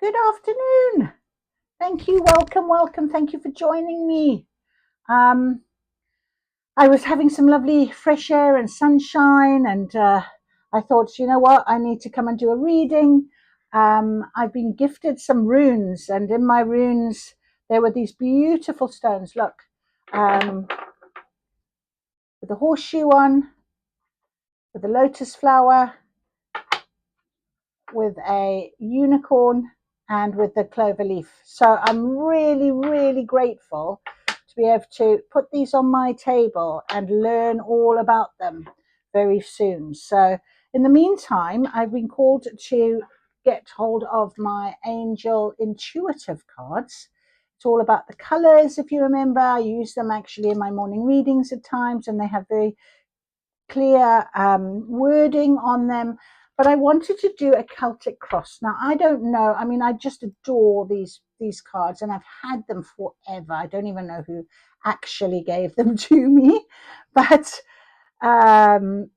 Good afternoon. Thank you. Welcome. Thank you for joining me. Um, I was having some lovely fresh air and sunshine, and I thought, you know what, I need to come and do a reading. I've been gifted some runes, and in my runes, there were these beautiful stones. Look, um, with the horseshoe on, with the lotus flower, with a unicorn, and with the clover leaf. So I'm really grateful to be able to put these on my table and learn all about them very soon. So in the meantime, I've been called to get hold of my angel intuitive cards. It's all about the colors. If you remember, I use them actually in my morning readings at times, and they have very clear wording on them. But I wanted to do a Celtic cross. Now I don't know. I mean, I just adore these cards, and I've had them forever. I don't even know who actually gave them to me, but or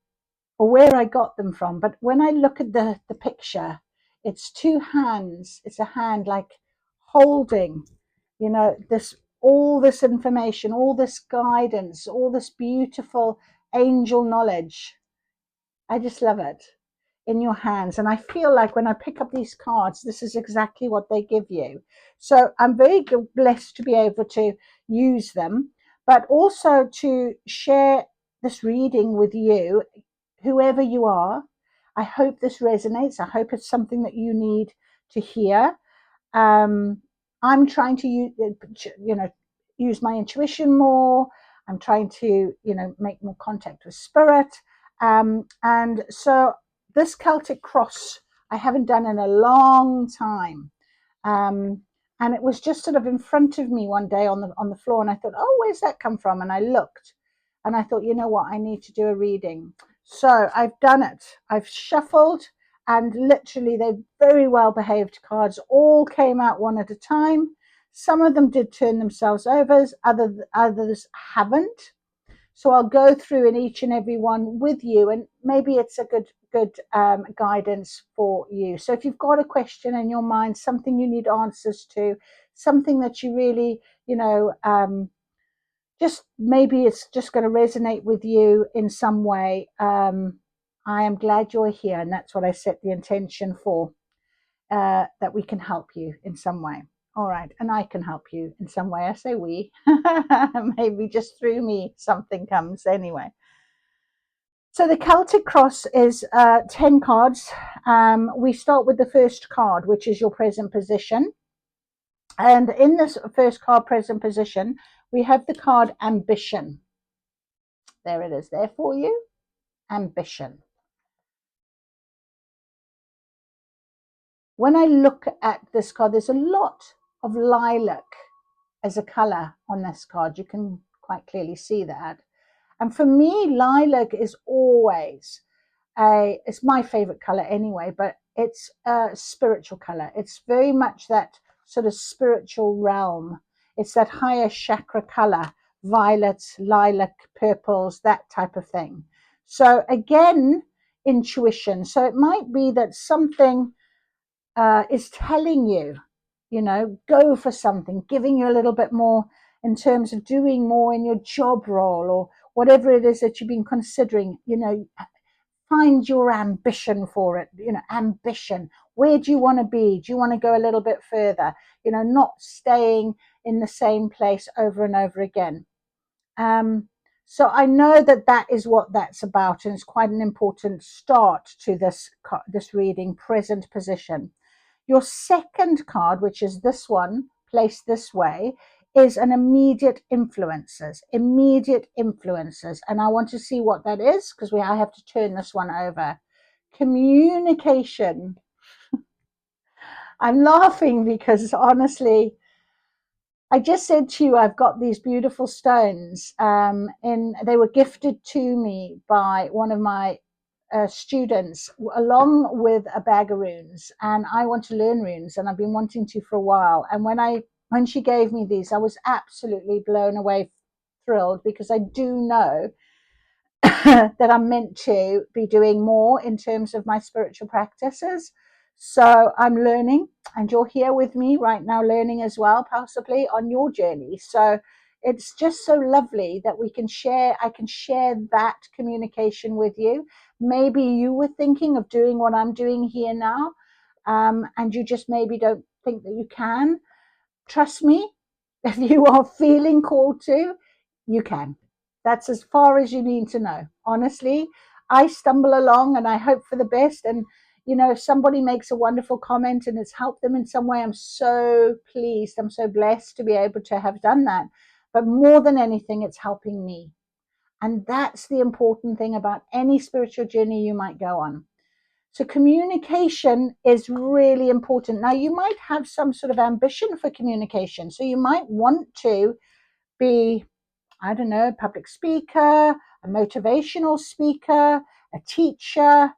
where I got them from. But when I look at the picture, it's two hands. It's a hand like holding, this all this information, all this guidance, all this beautiful angel knowledge. I just love it in your hands. And I feel like when I pick up these cards, this is exactly what they give you. So I'm very blessed to be able to use them, but also to share this reading with you, whoever you are. I hope this resonates. I hope it's something that you need to hear. I'm trying to use my intuition more. I'm trying to make more contact with spirit, and so this Celtic cross I haven't done in a long time, um, and it was just sort of in front of me one day on the floor, and I thought, oh, where's that come from? And I looked, and I thought, you know what, I need to do a reading. So I've done it. I've shuffled, and literally they're very well behaved cards, all came out one at a time. Some of them did turn themselves over, others haven't. So I'll go through in each and every one with you, and maybe it's a good guidance for you. So if you've got a question in your mind, something you need answers to, something that you really, just maybe it's just going to resonate with you in some way. I am glad you're here, and that's what I set the intention for, that we can help you in some way. All right, and I can help you in some way. I say we, maybe just through me something comes anyway. So the Celtic cross is 10 cards. We start with the first card, which is your present position. And in this first card, present position, we have the card ambition. There it is there for you. Ambition. When I look at this card, there's a lot of lilac as a color on this card. You can quite clearly see that. And for me, lilac is always it's my favorite color anyway, but it's a spiritual color. It's very much that sort of spiritual realm. It's that higher chakra color, violets, lilac, purples, that type of thing. So again, intuition. So it might be that something is telling you, go for something, giving you a little bit more in terms of doing more in your job role or whatever it is that you've been considering, find your ambition for it. Ambition. Where do you want to be? Do you want to go a little bit further? Not staying in the same place over and over again. So I know that is what that's about, and it's quite an important start to this reading, present position. Your second card, which is this one, placed this way, is an immediate influences. Immediate influences. And I want to see what that is, because I have to turn this one over. Communication. I'm laughing because honestly, I just said to you, I've got these beautiful stones, and they were gifted to me by one of my students, along with a bag of runes. And I want to learn runes, and I've been wanting to for a while. And when she gave me these, I was absolutely blown away, thrilled, because I do know that I'm meant to be doing more in terms of my spiritual practices. So I'm learning, and you're here with me right now, learning as well, possibly on your journey. So it's just so lovely that we can share. I can share that communication with you. Maybe you were thinking of doing what I'm doing here now, and you just maybe don't think that you can. Trust me, if you are feeling called to, you can. That's as far as you need to know. Honestly, I stumble along and I hope for the best. And, if somebody makes a wonderful comment and it's helped them in some way, I'm so pleased. I'm so blessed to be able to have done that. But more than anything, it's helping me. And that's the important thing about any spiritual journey you might go on. So communication is really important. Now, you might have some sort of ambition for communication. So you might want to be, I don't know, a public speaker, a motivational speaker, a teacher,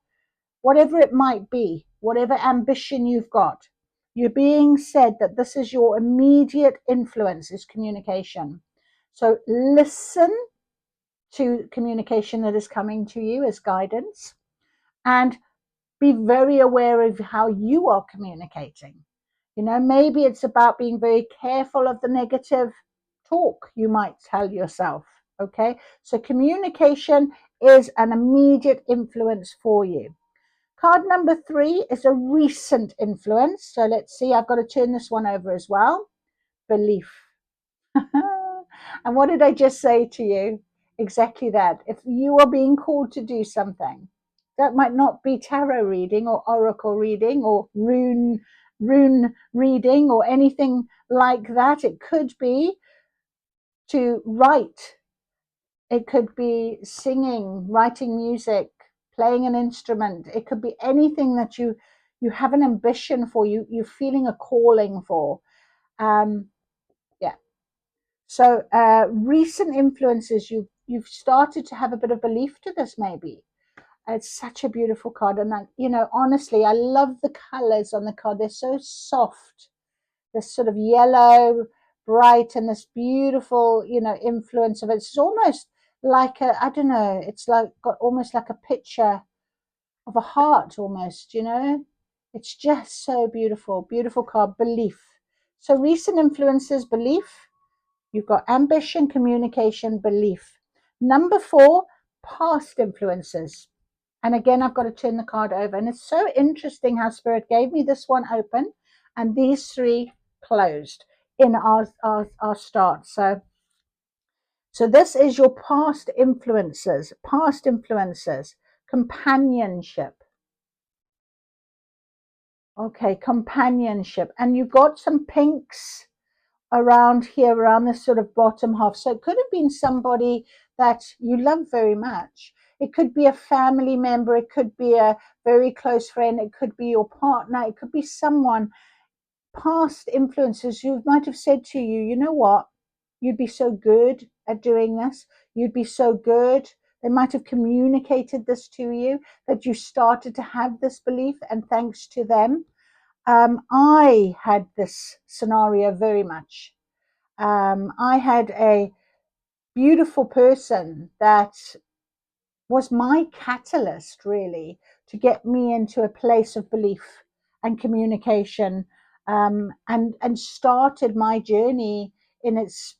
whatever it might be, whatever ambition you've got. You're being said that this is your immediate influence is communication. So listen to communication that is coming to you as guidance, and be very aware of how you are communicating. Maybe it's about being very careful of the negative talk you might tell yourself. Okay, so communication is an immediate influence for you. Card number 3 is a recent influence. So let's see, I've got to turn this one over as well. Belief. And what did I just say to you? Exactly that. If you are being called to do something, that might not be tarot reading or oracle reading or rune reading or anything like that. It could be to write. It could be singing, writing music, playing an instrument. It could be anything that you have an ambition for, you're feeling a calling for. Yeah. So recent influences, you've started to have a bit of belief to this, maybe. It's such a beautiful card, and honestly, I love the colors on the card. They're so soft. This sort of yellow, bright, and this beautiful, influence of it. It's almost like I don't know. It's like got almost like a picture of a heart, almost. It's just so beautiful. Beautiful card. Belief. So recent influences, belief. You've got ambition, communication, belief. Number 4, past influences. And again, I've got to turn the card over. And it's so interesting how Spirit gave me this one open and these 3 closed in our start. So this is your past influences, companionship. Okay, companionship. And you've got some pinks around here, around this sort of bottom half. So it could have been somebody that you love very much. It could be a family member. It could be a very close friend. It could be your partner. It could be someone, past influences who might have said to you, you know what, you'd be so good at doing this. You'd be so good. They might have communicated this to you, that you started to have this belief, and thanks to them, I had this scenario very much. I had a beautiful person that was my catalyst, really, to get me into a place of belief and communication, and started my journey in its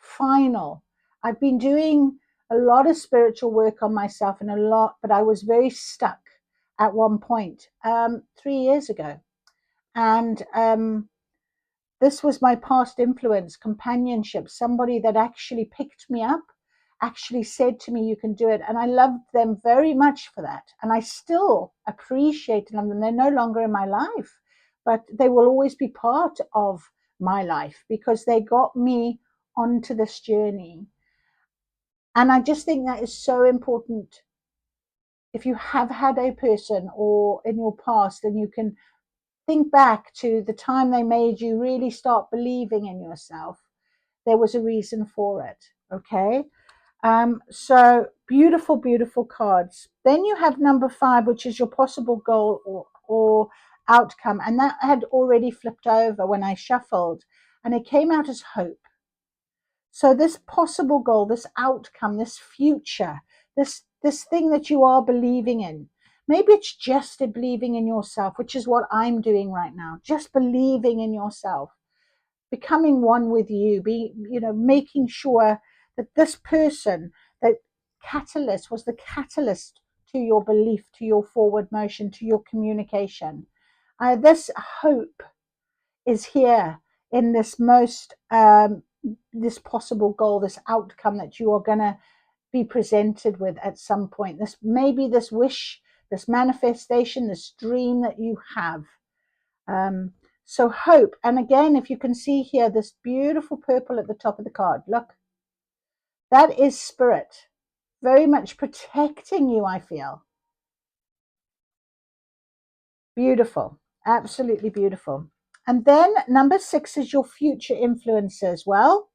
final. I've been doing a lot of spiritual work on myself and but I was very stuck at one point, 3 years ago. And this was my past influence, companionship, somebody that actually picked me up, actually said to me, you can do it. And I loved them very much for that. And I still appreciate them. And they're no longer in my life, but they will always be part of my life because they got me onto this journey. And I just think that is so important. If you have had a person or in your past, and you can think back to the time they made you really start believing in yourself, there was a reason for it. Okay. So beautiful, beautiful cards. Then you have number 5, which is your possible goal or outcome. And that had already flipped over when I shuffled, and it came out as hope. So this possible goal, this outcome, this future, this thing that you are believing in, Maybe it's just believing in yourself, which is what I'm doing right now. Just believing in yourself, becoming one with you, making sure that this person, that catalyst, was the catalyst to your belief, to your forward motion, to your communication. This hope is here in this this possible goal, this outcome that you are going to be presented with at some point. This maybe this wish, this manifestation, this dream that you have. So hope. And again, if you can see here, this beautiful purple at the top of the card, look, that is spirit, very much protecting you, I feel. Beautiful, absolutely beautiful. And then number 6 is your future influences. Well,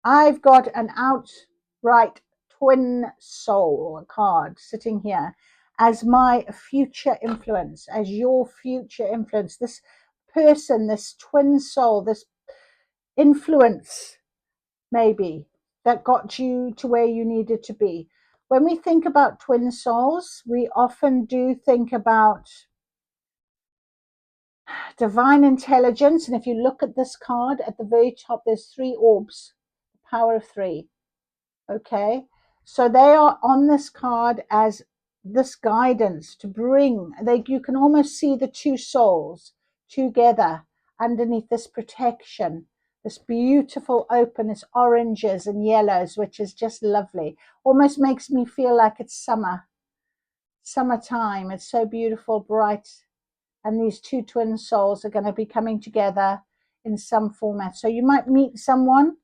I've got an outright twin soul card sitting here as my future influence, as your future influence. This person, this twin soul, this influence maybe that got you to where you needed to be. When we think about twin souls, we often do think about divine intelligence. And if you look at this card at the very top, there's 3 orbs, power of 3. Okay, so they are on this card as this guidance to bring, you can almost see the 2 souls together underneath this protection, this beautiful openness, oranges and yellows, which is just lovely. Almost makes me feel like it's summertime. It's so beautiful, bright, and these 2 twin souls are going to be coming together in some format. So you might meet someone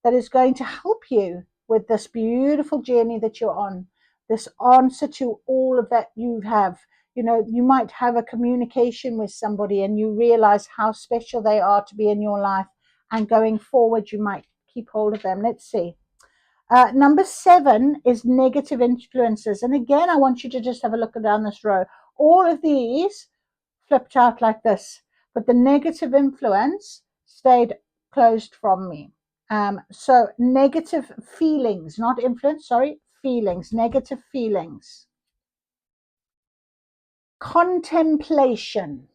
that is going to help you with this beautiful journey that you're on, this answer to all of that you have. You might have a communication with somebody and you realize how special they are to be in your life, and going forward you might keep hold of them. Let's see. Number 7 is negative influences, and again I want you to just have a look down this row. All of these flipped out like this, but the negative influence stayed closed from me. So negative feelings, not influence, sorry, feelings, negative feelings. Contemplation.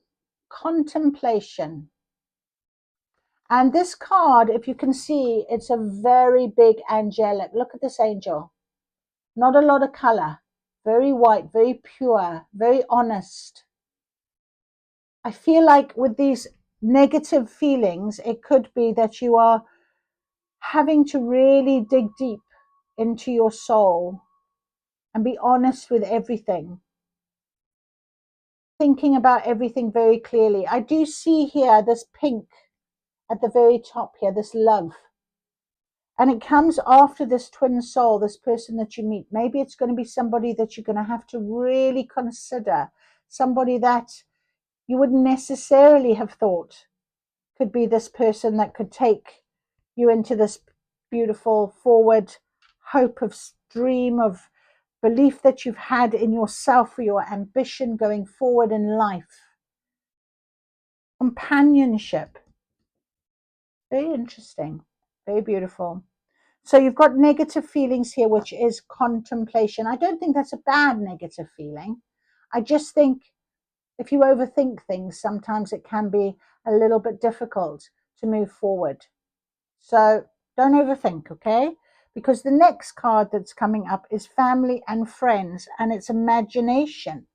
And this card, if you can see, it's a very big angelic. Look at this angel. Not a lot of color. Very white, very pure, very honest. I feel like with these negative feelings, it could be that you are having to really dig deep into your soul and be honest with everything, thinking about everything very clearly. I do see here this pink at the very top here, this love. And it comes after this twin soul, this person that you meet. Maybe it's going to be somebody that you're going to have to really consider, somebody that you wouldn't necessarily have thought could be this person that could take you into this beautiful forward hope of dream of belief that you've had in yourself, for your ambition going forward in life. Companionship. Very interesting. Very beautiful. So you've got negative feelings here, which is contemplation. I don't think that's a bad negative feeling. I just think if you overthink things, sometimes it can be a little bit difficult to move forward. So don't overthink, okay? Because the next card that's coming up is family and friends, and it's imagination.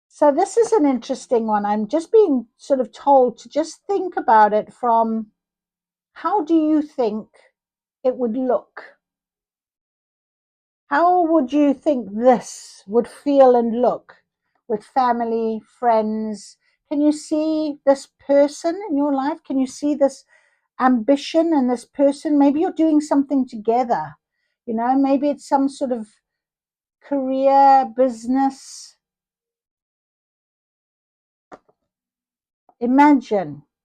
So this is an interesting one. I'm just being sort of told to just think about it from, how do you think it would look? How would you think this would feel and look with family, friends? Can you see this person in your life? Can you see this ambition and this person? Maybe you're doing something together. Maybe it's some sort of career, business.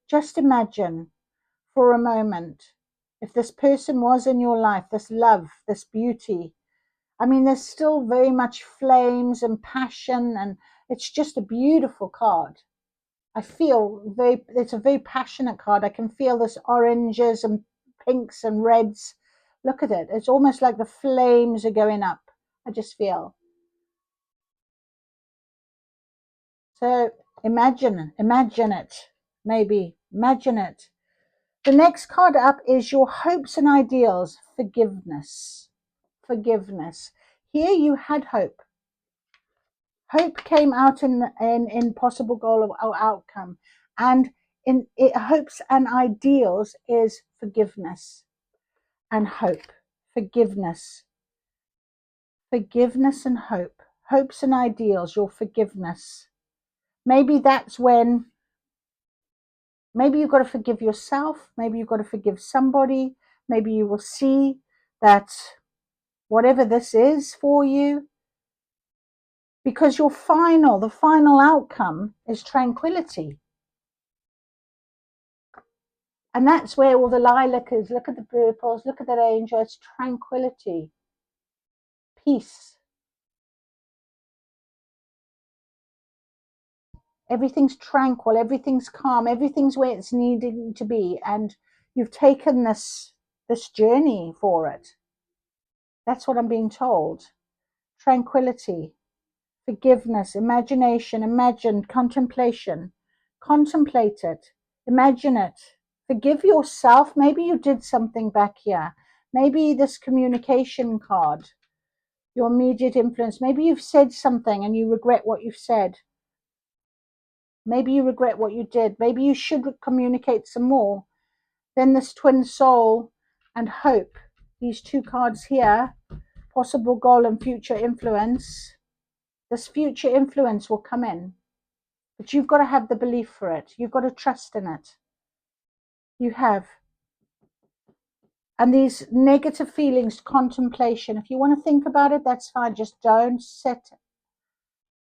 Just imagine for a moment, if this person was in your life, this love, this beauty. I mean, there's still very much flames and passion, and it's just a beautiful card. I feel it's a very passionate card. I can feel this oranges and pinks and reds. Look at it. It's almost like the flames are going up. I just feel. So imagine it, maybe imagine it. The next card up is your hopes and ideals. Forgiveness. Forgiveness. Here you had hope. Hope came out in possible goal or outcome. And in it, hopes and ideals is forgiveness and hope. Forgiveness. Forgiveness and hope. Hopes and ideals, your forgiveness. Maybe that's when, maybe you've got to forgive yourself. Maybe you've got to forgive somebody. Maybe you will see that whatever this is for you, because the final outcome is tranquility. And that's where all the lilac is. Look at the purples, look at that angel. It's tranquility, peace. Everything's tranquil, everything's calm, everything's where it's needing to be. And you've taken this journey for it. That's what I'm being told. Tranquility, forgiveness, imagination, contemplation. Contemplate it, imagine it. Forgive yourself. Maybe you did something back here. Maybe this communication card, your immediate influence. Maybe you've said something and you regret what you've said. Maybe you regret what you did. Maybe you should communicate some more. Then this twin soul and hope. These two cards here, possible goal and future influence. This future influence will come in. But you've got to have the belief for it. You've got to trust in it. You have. And these negative feelings, contemplation, if you want to think about it, that's fine. Just don't sit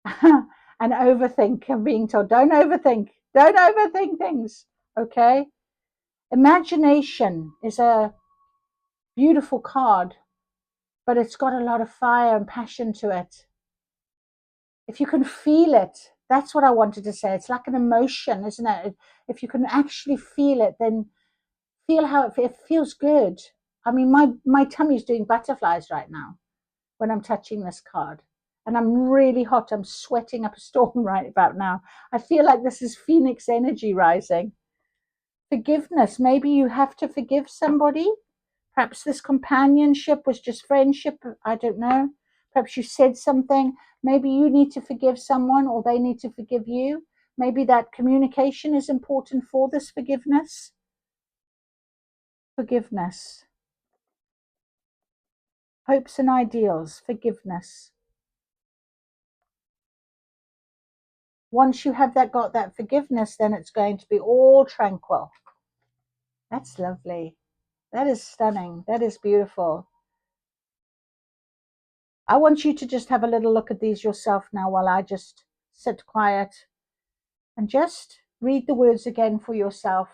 and overthink. I'm being told, don't overthink. Don't overthink things. Okay? Imagination is a beautiful card, but it's got a lot of fire and passion to it. If you can feel it, that's what I wanted to say. It's like an emotion, isn't it? If you can actually feel it, then feel how it feels good. I mean, my tummy's doing butterflies right now when I'm touching this card. And I'm really hot. I'm sweating up a storm right about now. I feel like this is Phoenix energy rising. Forgiveness. Maybe you have to forgive somebody. Perhaps this companionship was just friendship. I don't know. Perhaps you said something. Maybe you need to forgive someone or they need to forgive you. Maybe that communication is important for this forgiveness. Forgiveness. Hopes and ideals. Forgiveness. Once you have got that forgiveness, then it's going to be all tranquil. That's lovely. That is stunning. That is beautiful. I want you to just have a little look at these yourself now while I just sit quiet and just read the words again for yourself.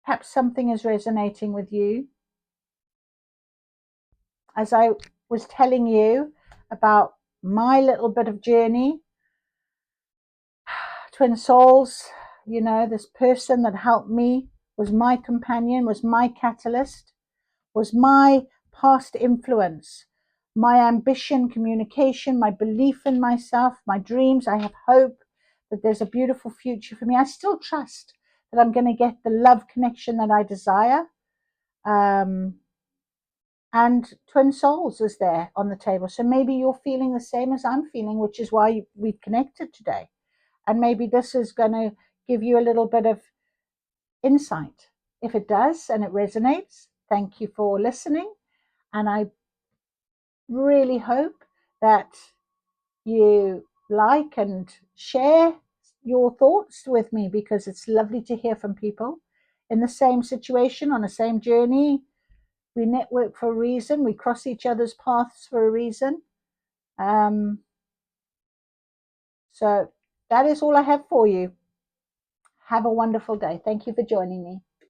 Perhaps something is resonating with you. As I was telling you about my little bit of journey, twin souls, you know, this person that helped me was my companion, was my catalyst, was my past influence, my ambition, communication, my belief in myself, my dreams. I have hope that there's a beautiful future for me. I still trust that I'm going to get the love connection that I desire. And twin souls is there on the table. So maybe you're feeling the same as I'm feeling, which is why we've connected today. And maybe this is going to give you a little bit of insight. If it does and it resonates, thank you for listening. And I really hope that you like and share your thoughts with me, because it's lovely to hear from people in the same situation, on the same journey. We network for a reason. We cross each other's paths for a reason. So that is all I have for you. Have a wonderful day. Thank you for joining me.